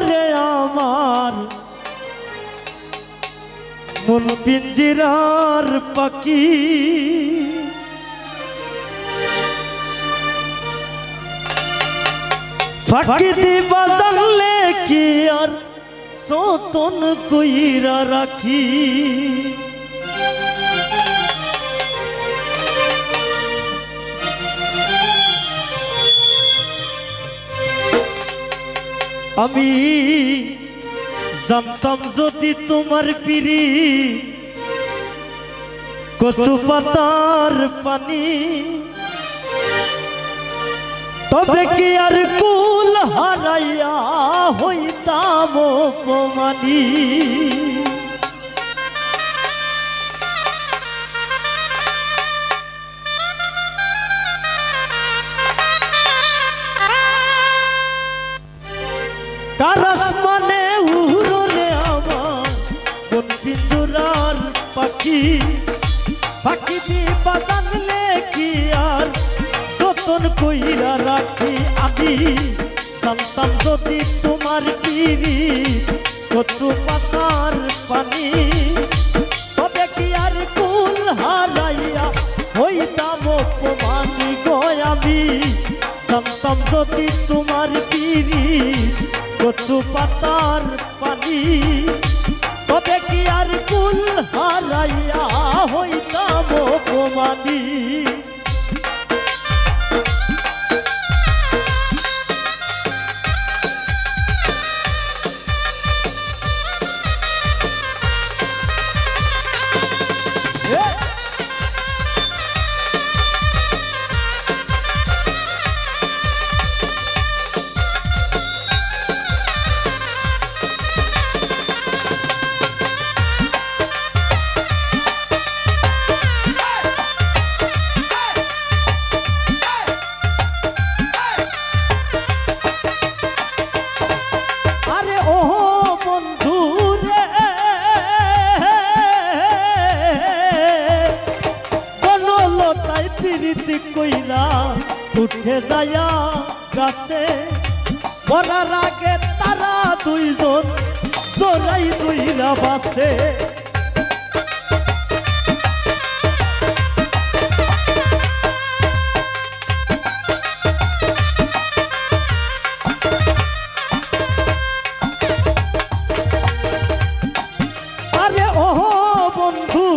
রে আমার মন পিঞ্জিরার পাখি ফাঁকি দিবা জানলে কি আর সতন কইরা রাখি আমি জানতাম যদি তোমার পিরি কচু পাতার পানি তবে কি আর কুল হারাইয়া হইতাম অপমানী কার আসমানে উড়ে আমার কোন পিঞ্জরার পাখি ফাঁকি দিবা জানলে কি আর যতন কইরা রাখি আমি জানতাম যদি তোমার পিরি কচু পাতার পানি তবে কি আর কুল হারাইয়া হইতাম অপমানী গো আমি জানতাম যদি তোমার পিরি কচু পাতার পানি তবে কি আর কুল হারাইয়া হইতাম অপমানী কইরা উঠে যায়া গাছে মরার আগে তারা দুইজন জোড়াই দুইরা বাসে আরে ও বন্ধু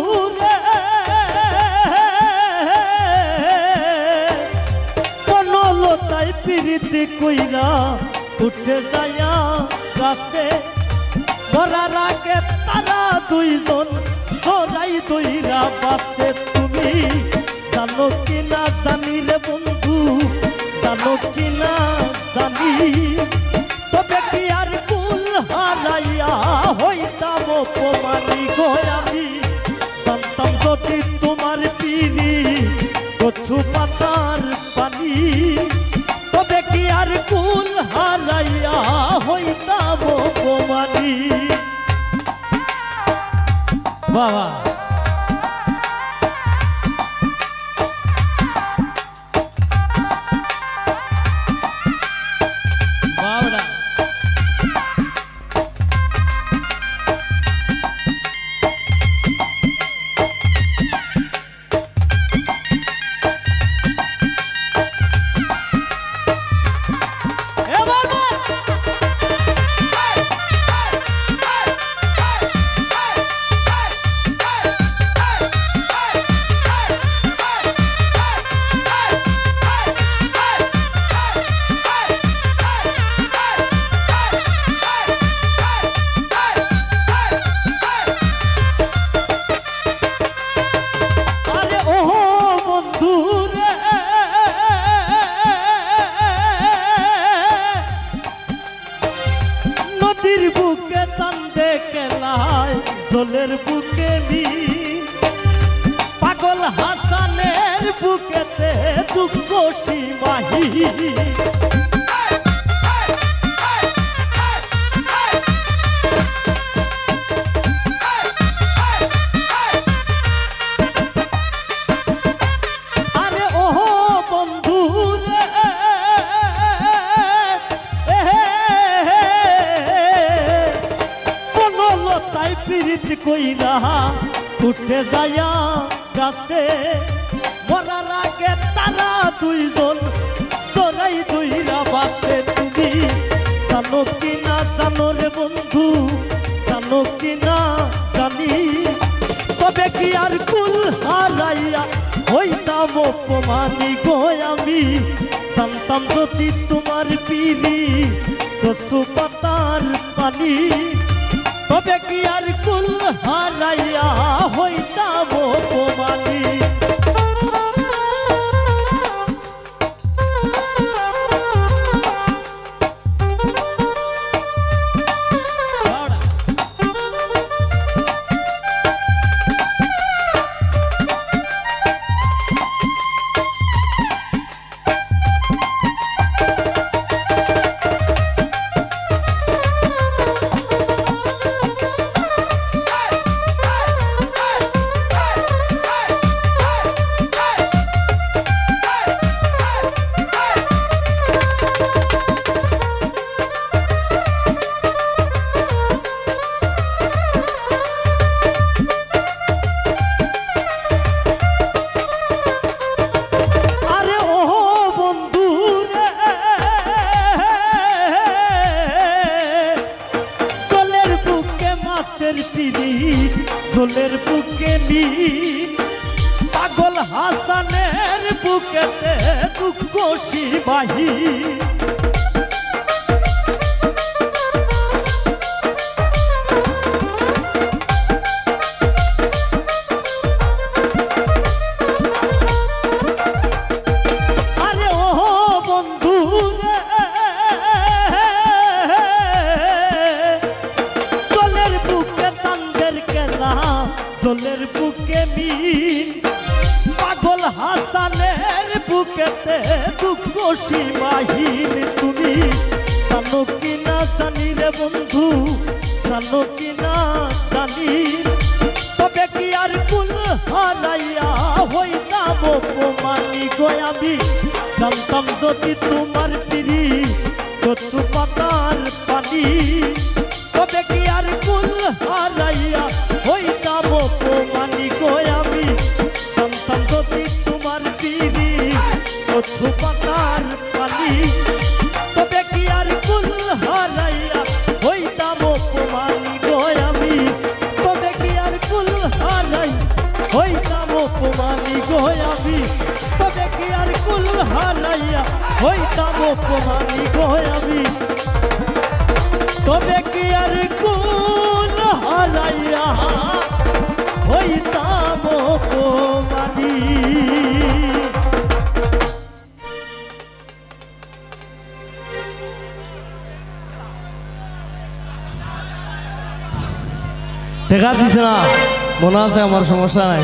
পিরিতি কইরা উঠে যায়া গাছে মরার আগে তারা দুইজন জোড়াই দুইরা বাসে তুমি জানো কিনা জানি রে বন্ধু জানো কিনা জানি তবে কি আর কুল হারাইয়া হইতাম অপমানী গো আমি জানতাম যদি তোমার পিরি কচু পাতার পানি তবে কি আর কুল হারাইয়া হইতাম অপমানী বাবা বুকে চান্দে কেলায় জলের বুকে পাগল হাসানের বুকেতে দুঃখ সীমাহি পিরিত কইরা উঠে যায়া গাছে মরার আগে তারা দুইজন তোরাই দুইরা বাসে। তুমি জানো কি না জানো রে বন্ধু, জানো কি না জানি, তবে কি আর কুল হারাইয়া হইতাম অপমানি গো আমি। জানতাম যদি তোমার পিরি কচু পাতার পানি, তবে কি আর কুল হারাইয়া হইতাম অপমানি। দোলের বুকে মিল পাগল হাসানের বুকেতে দুঃখ সিবাহি। আরে ও বন্ধু রে, দোলের বুকে চাঁদের খেলা, দোলের বুকে মিল পাগল হাসানের বুকেতে দুঃখ সীমাহীন। তুমি জানো কি না জানি রে বন্ধু, জানো কি না জানি, তবে কি আর কুল হারাইয়া হইতাম অপমানি গো আমি। জানতাম যদি তোমার পিরি কচু পাতার পানি, তবে কি আর কুল হারাইয়া হইতাম অপমানি গো আমি। জানতাম যদি তোমার পিরি কচু পাতার পানি, তবে কি আর কুল হারাইয়া হইতাম অপমানি গো আমি। তবে কি আর কুল হারাই হইতাম অপমানি গো আমি। তবে কি আর কুল হারাইয়া হইতাম অপমানি গো আমি। তবে কি আর কুল হারাইয়া হইতাম অপমানি। দেখা দিছে না, মনে আছে আমার সমস্যা নাই।